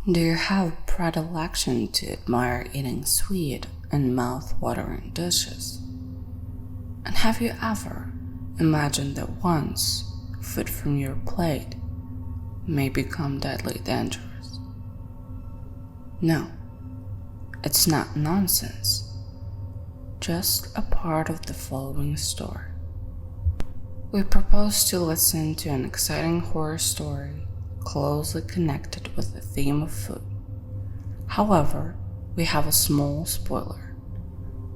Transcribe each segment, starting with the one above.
Do you have predilection to admire eating sweet and mouth-watering dishes? And have you ever imagined that once food from your plate may become deadly dangerous? No, it's not nonsense, just a part of the following story. We propose to listen to an exciting horror story closely connected with the theme of food. However, we have a small spoiler.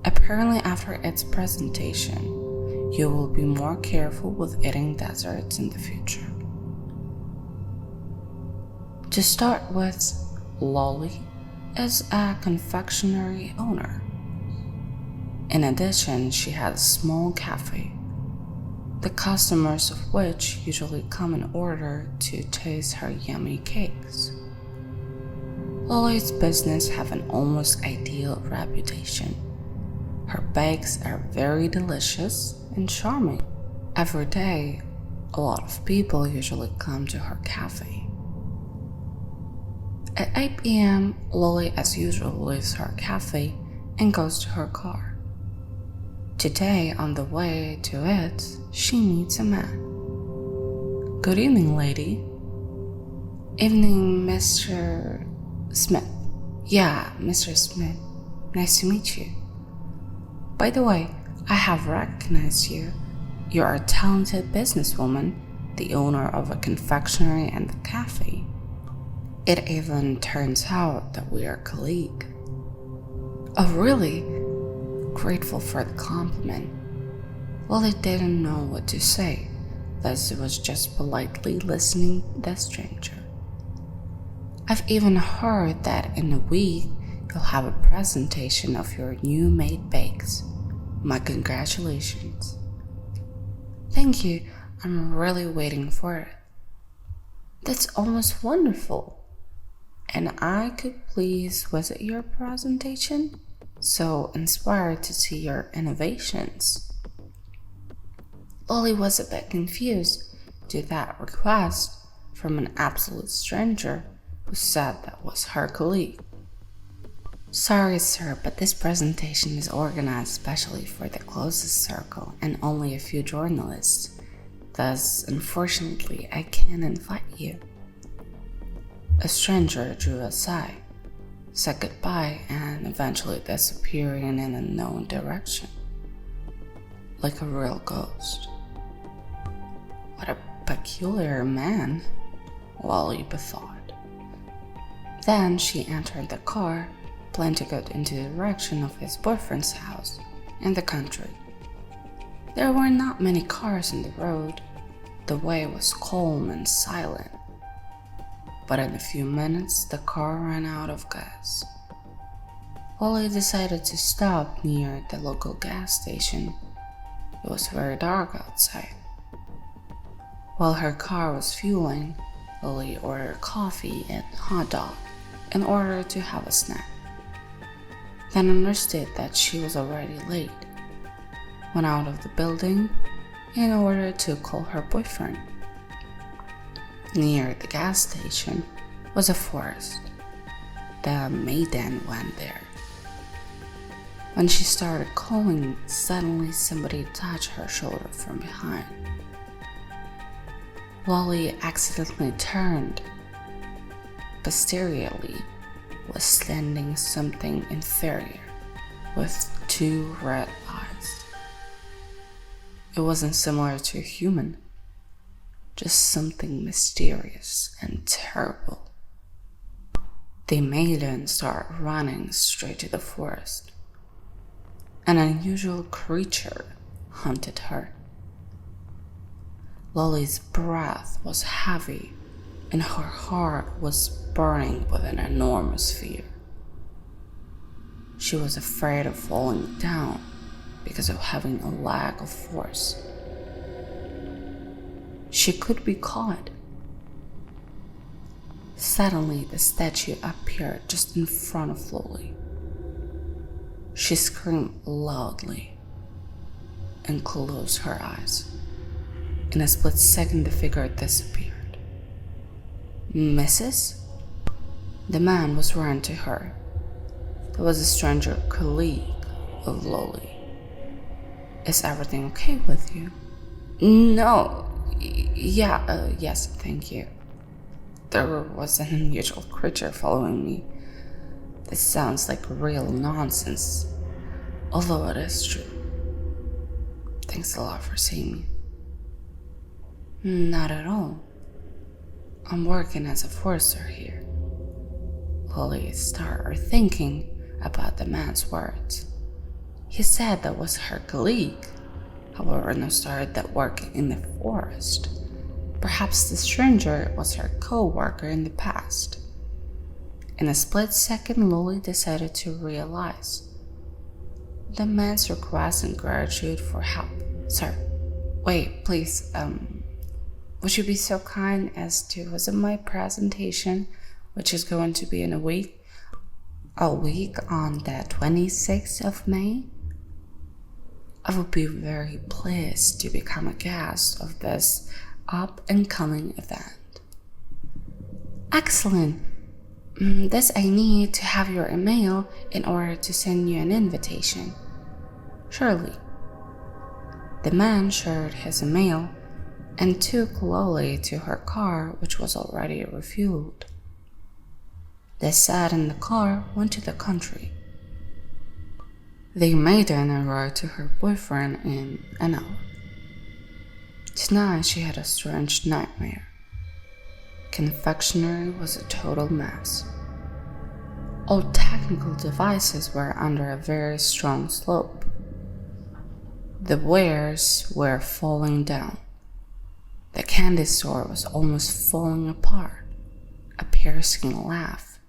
Apparently, after its presentation, you will be more careful with eating desserts in the future. To start with, Lolly is a confectionery owner. In addition, she has a small cafe, the customers of which usually come in order to taste her yummy cakes. Lolly's business have an almost ideal reputation. Her bakes are very delicious and charming. Every day, a lot of people usually come to her cafe. At 8 p.m., Lolly as usual leaves her cafe and goes to her car. Today, on the way to it, she meets a man. "Good evening, lady." "Evening, Mr. Smith." "Yeah, Mr. Smith. Nice to meet you. By the way, I have recognized you. You are a talented businesswoman, the owner of a confectionery and a cafe. It even turns out that we are colleagues." "Oh, really?" Grateful for the compliment, Lolly didn't know what to say, thus was just politely listening to the stranger. "I've even heard that in a week you'll have a presentation of your new made bakes. My congratulations." "Thank you, I'm really waiting for it." "That's almost wonderful. And I could please visit your presentation? So inspired to see your innovations." Lolly was a bit confused to that request from an absolute stranger who said that was Hercules. "Sorry, sir, but this presentation is organized specially for the closest circle and only a few journalists. Thus, unfortunately, I can't invite you." A stranger drew a sigh, said goodbye, and eventually disappeared in an unknown direction, like a real ghost. What a peculiar man, Lolly bethought. Then she entered the car, planned to go into the direction of his boyfriend's house in the country. There were not many cars in the road. The way was calm and silent. But in a few minutes, the car ran out of gas. Lolly decided to stop near the local gas station. It was very dark outside. While her car was fueling, Lolly ordered coffee and hot dog in order to have a snack. Then understood that she was already late. Went out of the building in order to call her boyfriend. Near the gas station was a forest. The Maiden went there. When she started calling, suddenly somebody touched her shoulder from behind. Lolly accidentally turned. Posteriorly was standing something inferior with 2 red eyes. It wasn't similar to a human, just something mysterious and terrible. The Maiden started running straight to the forest. An unusual creature hunted her. Lolly's breath was heavy and her heart was burning with an enormous fear. She was afraid of falling down because of having a lack of force. She could be caught. Suddenly, the statue appeared just in front of Lolly. She screamed loudly and closed her eyes. In a split second, the figure disappeared. "Mrs.?" The man was run to her. There was a stranger colleague of Lolly. Is everything okay with you? No. Yes, thank you. There was an unusual creature following me. This sounds like real nonsense, although it is true. Thanks a lot for seeing me. Not at all. I'm working as a forester here. Lolly started thinking about the man's words. He said that was her colleague. However, no started that work in the forest. Perhaps the stranger was her co-worker in the past. In a split second, Lolly decided to realize the man's request and gratitude for help. Sir, wait, please, would you be so kind as to visit my presentation, which is going to be in a week on the 26th of May? I would be very pleased to become a guest of this up-and-coming event. Excellent. This I need to have your email in order to send you an invitation. Surely. The man shared his email and took Lolly to her car, which was already refueled. They sat in the car, went to the country. The Maiden arrived to her boyfriend in an hour. Tonight she had a strange nightmare. Confectionery was a total mess. All technical devices were under a very strong slope. The wares were falling down. The candy store was almost falling apart. A piercing laugh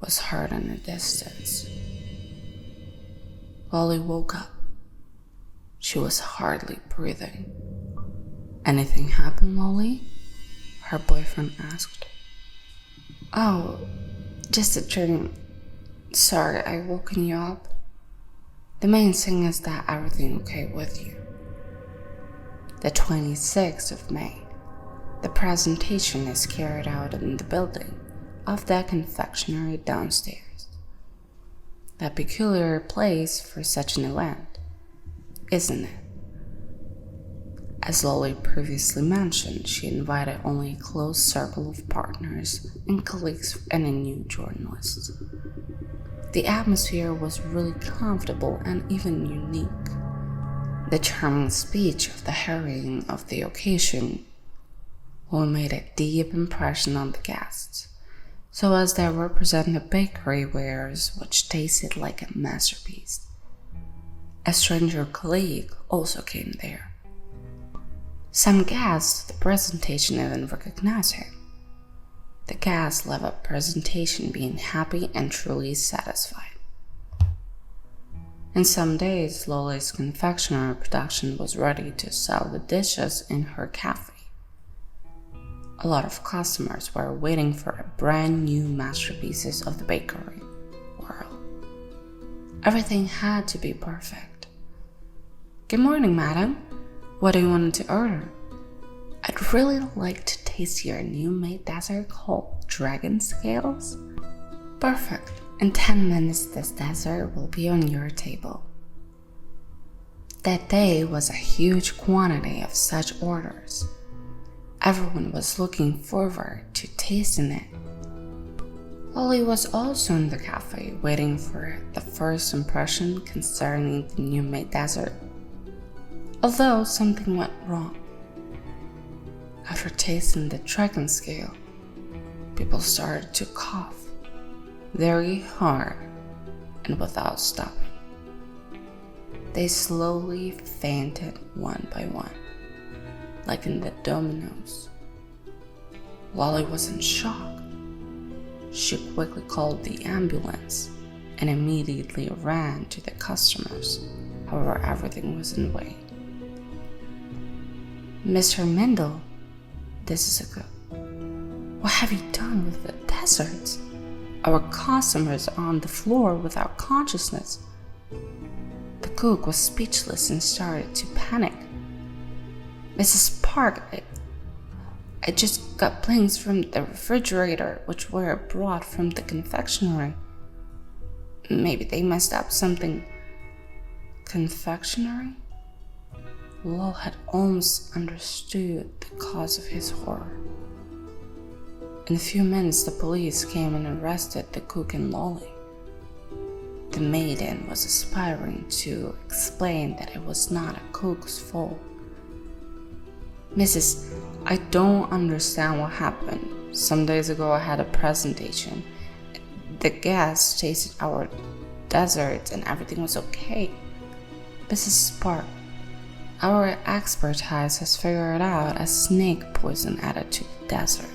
was heard in the distance. Lolly woke up. She was hardly breathing. Anything happened, Lolly? Her boyfriend asked. Oh, just a dream. Sorry, I woken you up. The main thing is that everything okay with you. The 26th of May. The presentation is carried out in the building of the confectionery downstairs. A peculiar place for such an event, isn't it? As Lolly previously mentioned, she invited only a close circle of partners and colleagues and a new journalist. The atmosphere was really comfortable and even unique. The charming speech of the heroine of the occasion made a deep impression on the guests, so as they represented bakery wares which tasted like a masterpiece. A stranger colleague also came there. Some guests at the presentation even recognized him. The guests left a presentation being happy and truly satisfied. In some days, Lolly's confectionery production was ready to sell the dishes in her cafe. A lot of customers were waiting for a brand new masterpieces of the bakery world. Everything had to be perfect. Good morning, madam. What do you want to order? I'd really like to taste your new made dessert called Dragon Scales. Perfect. In 10 minutes, this dessert will be on your table. That day was a huge quantity of such orders. Everyone was looking forward to tasting it. Lolly was also in the cafe waiting for the first impression concerning the new made dessert. Although something went wrong. After tasting the dragon scale, people started to cough very hard and without stopping. They slowly fainted one by one, like in the dominoes. Lolly was in shock. She quickly called the ambulance and immediately ran to the customers. However, everything was in vain. Mr. Mendel, this is a good. What have you done with the desserts? Our customers are on the floor without consciousness. The cook was speechless and started to panic. Mrs. Park, I just got planks from the refrigerator, which were brought from the confectionery. Maybe they messed up something. Confectionery? Lol had almost understood the cause of his horror. In a few minutes, the police came and arrested the cook and Lolly. The maiden was aspiring to explain that it was not a cook's fault. Mrs., I don't understand what happened. Some days ago I had a presentation. The guests tasted our desserts and everything was okay. Mrs. Spark, our expertise has figured out a snake poison added to the dessert.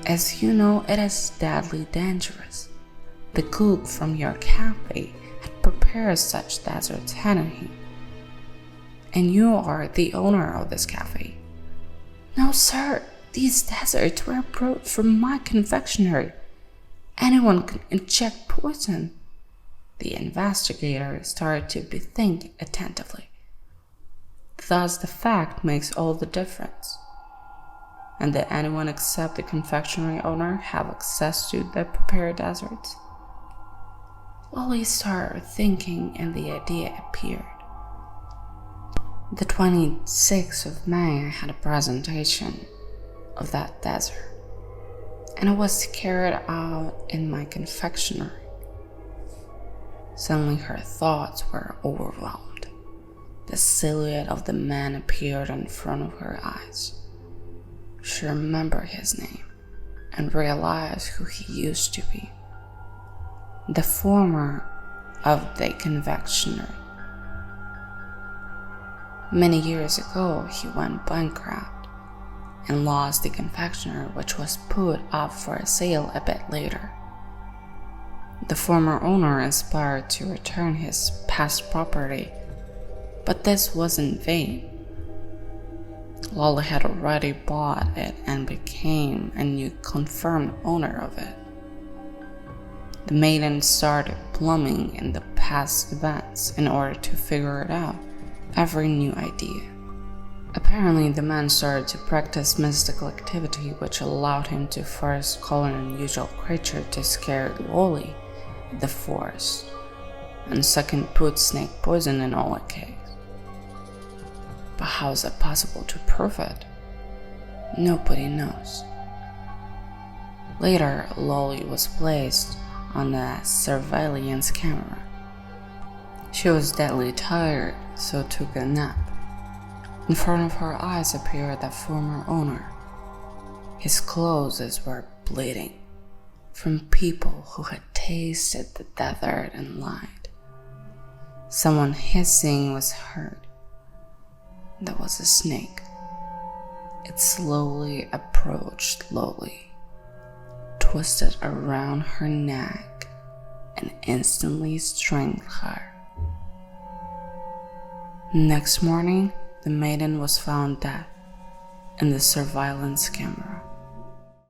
As you know, it is deadly dangerous. The cook from your cafe had prepared such desserts, hadn't he? And you are the owner of this cafe. No, sir, these desserts were brought from my confectionery. Anyone can inject poison. The investigator started to bethink attentively. Thus, the fact makes all the difference. And did anyone except the confectionery owner have access to the prepared desserts? Lolly started thinking, and the idea appeared. The 26th of May, I had a presentation of that dessert, and it was carried out in my confectionery. Suddenly her thoughts were overwhelmed. The silhouette of the man appeared in front of her eyes. She remembered his name and realized who he used to be. The former of the confectionery. Many years ago, he went bankrupt and lost the confectionery, which was put up for sale a bit later. The former owner aspired to return his past property, but this was in vain. Lolly had already bought it and became a new confirmed owner of it. The maiden started plumbing in the past events in order to figure it out, every new idea. Apparently, the man started to practice mystical activity, which allowed him to first call an unusual creature to scare Lolly in the forest, and second put snake poison in Ollie's cake. But how is it possible to prove it? Nobody knows. Later, Lolly was placed on a surveillance camera. She was deadly tired, so took a nap. In front of her eyes appeared the former owner. His clothes were bleeding from people who had tasted the dessert and lied. Someone hissing was heard. There was a snake. It slowly approached Lolly, twisted around her neck, and instantly strangled her. Next morning, the maiden was found dead in the surveillance camera.